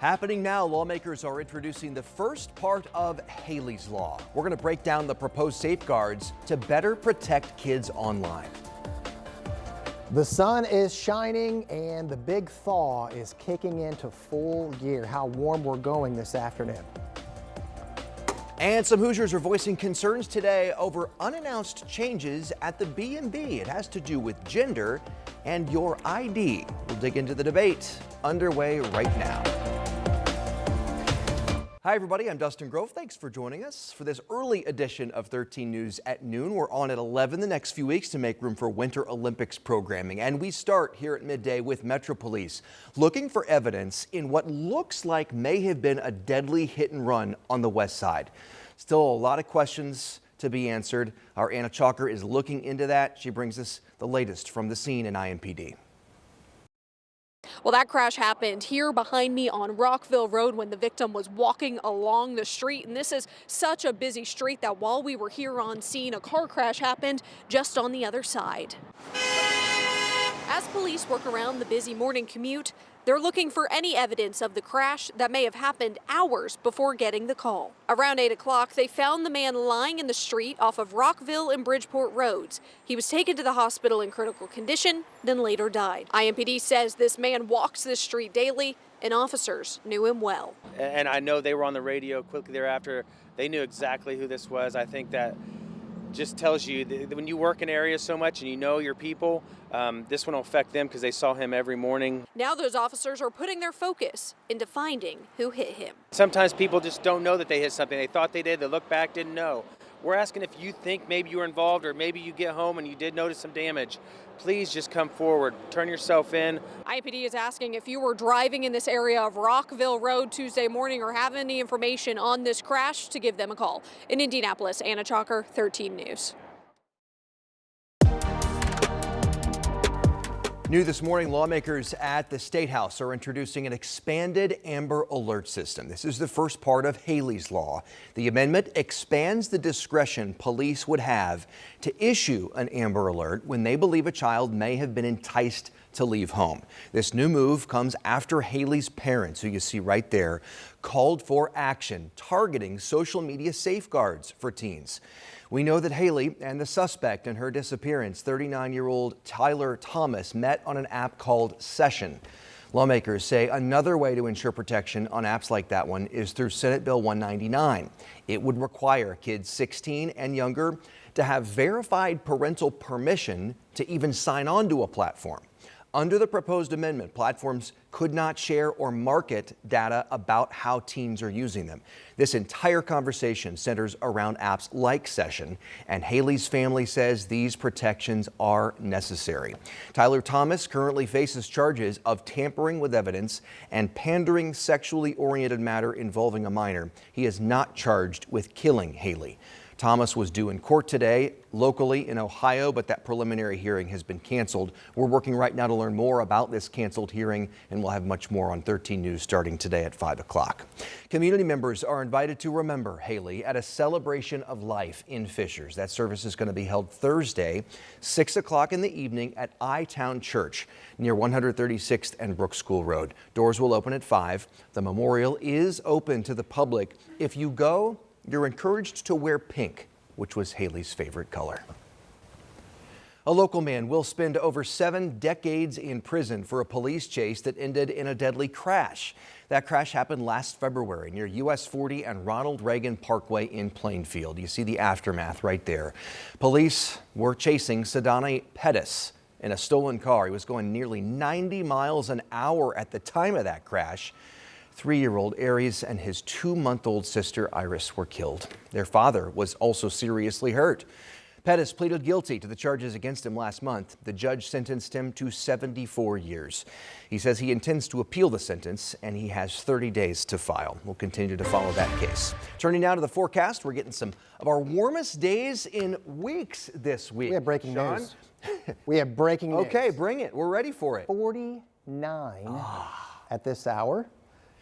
Happening now, lawmakers are introducing the first part of Haley's Law. We're going to break down the proposed safeguards to better protect kids online. The sun is shining and the big thaw is kicking into full gear. How warm we're going this afternoon. And some Hoosiers are voicing concerns today over unannounced changes at the B&B. It has to do with gender and your ID. We'll dig into the debate underway right now. Hi, everybody. I'm Dustin Grove. Thanks for joining us for this early edition of 13 News at noon. We're on at 11 the next few weeks to make room for Winter Olympics programming. And we start here at midday with Metro Police looking for evidence in what looks like may have been a deadly hit and run on the west side. Still a lot of questions to be answered. Our Anna Chalker is looking into that. She brings us the latest from the scene in IMPD. Well, that crash happened here behind me on Rockville Road when the victim was walking along the street. And this is such a busy street that while we were here on scene, a car crash happened just on the other side. As police work around the busy morning commute, they're looking for any evidence of the crash that may have happened hours before getting the call. Around 8 o'clock, they found the man lying in the street off of Rockville and Bridgeport roads. He was taken to the hospital in critical condition, then later died. IMPD says this man walks this street daily and officers knew him well. And I know they were on the radio quickly thereafter. They knew exactly who this was. I think that just tells you that when you work in areas so much and you know your people, this one will affect them because they saw him every morning. Now those officers are putting their focus into finding who hit him. Sometimes people just don't know that they hit something. They thought they did, they look back, didn't know. We're asking if you think maybe you were involved or maybe you get home and you did notice some damage. Please just come forward, turn yourself in. IMPD is asking if you were driving in this area of Rockville Road Tuesday morning or have any information on this crash to give them a call. In Indianapolis, Anna Chalker, 13 News. New this morning, lawmakers at the State House are introducing an expanded Amber Alert system. This is the first part of Haley's Law. The amendment expands the discretion police would have to issue an Amber Alert when they believe a child may have been enticed to leave home. This new move comes after Haley's parents, who you see right there, called for action targeting social media safeguards for teens. We know that Haley and the suspect in her disappearance, 39-year-old Tyler Thomas, met on an app called Session. Lawmakers say another way to ensure protection on apps like that one is through Senate Bill 199. It would require kids 16 and younger to have verified parental permission to even sign on to a platform. Under the proposed amendment, platforms could not share or market data about how teens are using them. This entire conversation centers around apps like Session, and Haley's family says these protections are necessary. Tyler Thomas currently faces charges of tampering with evidence and pandering sexually oriented matter involving a minor. He is not charged with killing Haley. Thomas was due in court today locally in Ohio, but that preliminary hearing has been canceled. We're working right now to learn more about this canceled hearing, and we'll have much more on 13 News starting today at 5 o'clock. Community members are invited to remember Haley at a celebration of life in Fishers. That service is going to be held Thursday, 6 o'clock in the evening at I-Town Church near 136th and Brook School Road. Doors will open at 5. The memorial is open to the public. If you go, you're encouraged to wear pink, which was Haley's favorite color. A local man will spend over 7 decades in prison for a police chase that ended in a deadly crash. That crash happened last February near US 40 and Ronald Reagan Parkway in Plainfield. You see the aftermath right there. Police were chasing Sadani Pettis in a stolen car. He was going nearly 90 miles an hour at the time of that crash. 3-year-old Aries and his 2-month-old sister Iris were killed. Their father was also seriously hurt. Pettis pleaded guilty to the charges against him last month. The judge sentenced him to 74 years. He says he intends to appeal the sentence and he has 30 days to file. We'll continue to follow that case. Turning now to the forecast, we're getting some of our warmest days in weeks this week. We have breaking news. We have breaking news. Okay, bring it. We're ready for it. 49 at this hour.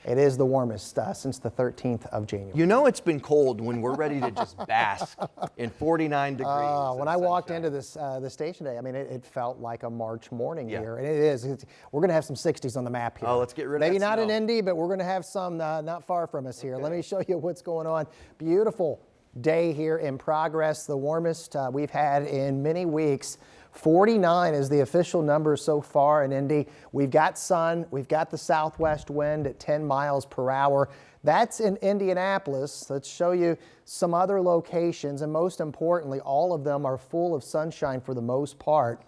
It is the warmest since the 13th of January. You know it's been cold when we're ready to just bask in 49 degrees. When I walked into the station today, I mean, it felt like a March morning Yeah. here, and it is. We're going to have some 60s on the map here. Oh, let's get rid of Maybe that not in snow. Indy, but we're going to have some not far from us here. Let me show you what's going on. Beautiful day here in progress, the warmest we've had in many weeks. 49 is the official number so far in Indy. We've got sun, we've got the southwest wind at 10 miles per hour. That's in Indianapolis. Let's show you some other locations, and most importantly, all of them are full of sunshine for the most part.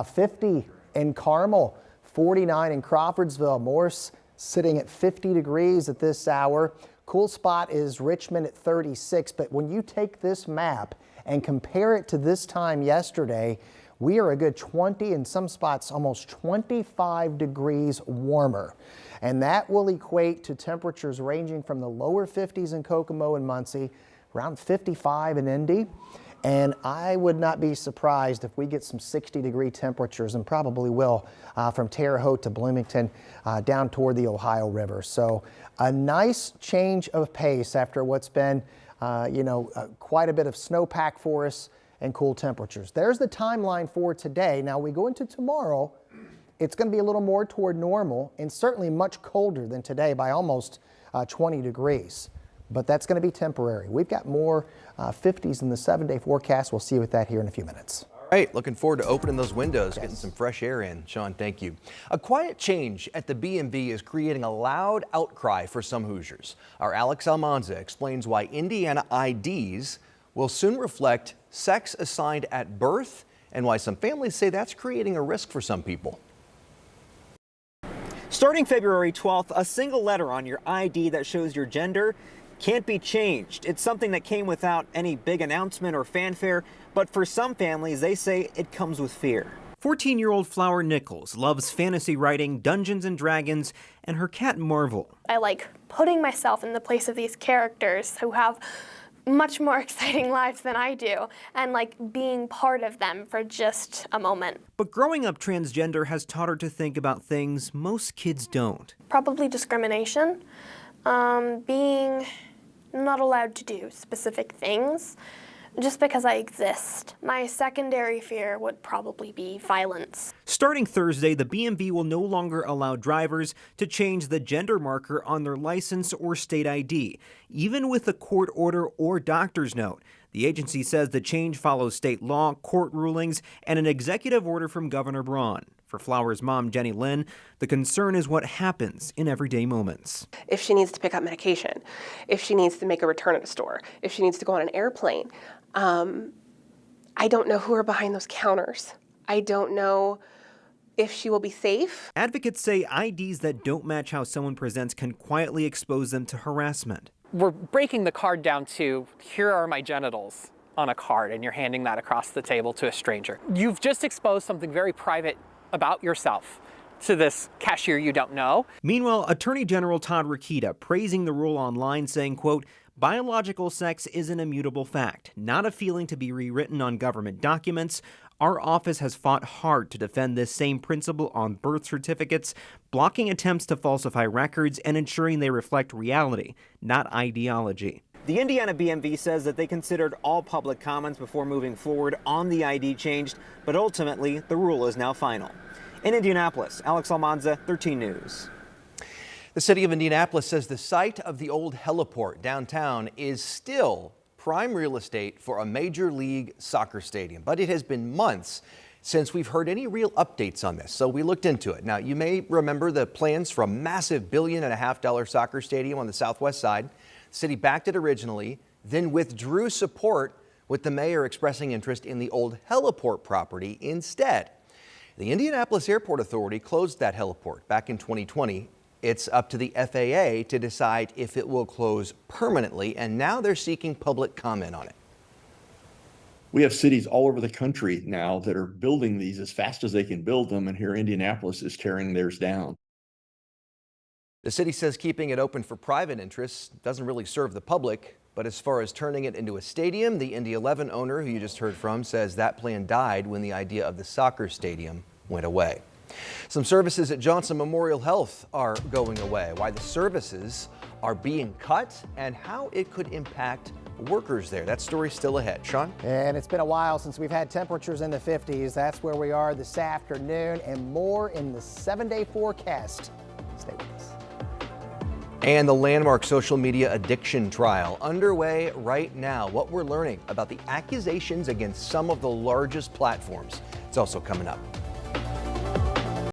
50 in Carmel, 49 in Crawfordsville. Morse sitting at 50 degrees at this hour. Cool spot is Richmond at 36, but when you take this map and compare it to this time yesterday, we are a good 20, in some spots almost 25 degrees warmer. And that will equate to temperatures ranging from the lower 50s in Kokomo and Muncie, around 55 in Indy. And I would not be surprised if we get some 60-degree temperatures, and probably will, from Terre Haute to Bloomington down toward the Ohio River. So a nice change of pace after what's been, quite a bit of snowpack for us and cool temperatures. There's the timeline for today. Now we go into tomorrow. It's going to be a little more toward normal and certainly much colder than today by almost 20 degrees. But that's going to be temporary. We've got more 50s in the 7-day forecast. We'll see you with that here in a few minutes. All right, looking forward to opening those windows, getting some fresh air in. Sean, thank you. A quiet change at the BMV is creating a loud outcry for some Hoosiers. Our Alex Almanza explains why Indiana IDs will soon reflect sex assigned at birth and why some families say that's creating a risk for some people. Starting February 12th, a single letter on your ID that shows your gender can't be changed. It's something that came without any big announcement or fanfare, but for some families, they say it comes with fear. 14-year-old Flower Nichols loves fantasy writing, Dungeons and Dragons, and her cat Marvel. I like putting myself in the place of these characters who have much more exciting lives than I do, and like being part of them for just a moment. But growing up transgender has taught her to think about things most kids don't. Probably discrimination, being not allowed to do specific things just because I exist. My secondary fear would probably be violence. Starting Thursday, the BMV will no longer allow drivers to change the gender marker on their license or state ID, even with a court order or doctor's note. The agency says the change follows state law, court rulings, and an executive order from Governor Braun. For Flower's mom, Jenny Lynn, the concern is what happens in everyday moments. If she needs to pick up medication, if she needs to make a return at a store, if she needs to go on an airplane, I don't know who are behind those counters. I don't know if she will be safe. Advocates say IDs that don't match how someone presents can quietly expose them to harassment. We're breaking the card down to, here are my genitals on a card, and you're handing that across the table to a stranger. You've just exposed something very private about yourself to this cashier you don't know. Meanwhile, Attorney General Todd Rokita praising the rule online, saying, quote, biological sex is an immutable fact, not a feeling to be rewritten on government documents. Our office has fought hard to defend this same principle on birth certificates, blocking attempts to falsify records and ensuring they reflect reality, not ideology. The Indiana BMV says that they considered all public comments before moving forward on the ID change, but ultimately the rule is now final. In Indianapolis, Alex Almanza, 13 News. The city of Indianapolis says the site of the old heliport downtown is still prime real estate for a Major League Soccer stadium, but it has been months since we've heard any real updates on this, so we looked into it. Now, you may remember the plans for a massive $1.5 billion soccer stadium on the southwest side. The city backed it originally, then withdrew support, with the mayor expressing interest in the old heliport property instead. The Indianapolis Airport Authority closed that heliport back in 2020. It's up to the FAA to decide if it will close permanently, and now they're seeking public comment on it. We have cities all over the country now that are building these as fast as they can build them, and here Indianapolis is tearing theirs down. The city says keeping it open for private interests doesn't really serve the public, but as far as turning it into a stadium, the Indy 11 owner, who you just heard from, says that plan died when the idea of the soccer stadium went away. Some services at Johnson Memorial Health are going away. Why the services are being cut and how it could impact workers there. That story's still ahead. Sean? And it's been a while since we've had temperatures in the 50s. That's where we are this afternoon, and more in the 7-day forecast. Stay with us. And the landmark social media addiction trial underway right now. What we're learning about the accusations against some of the largest platforms. It's also coming up.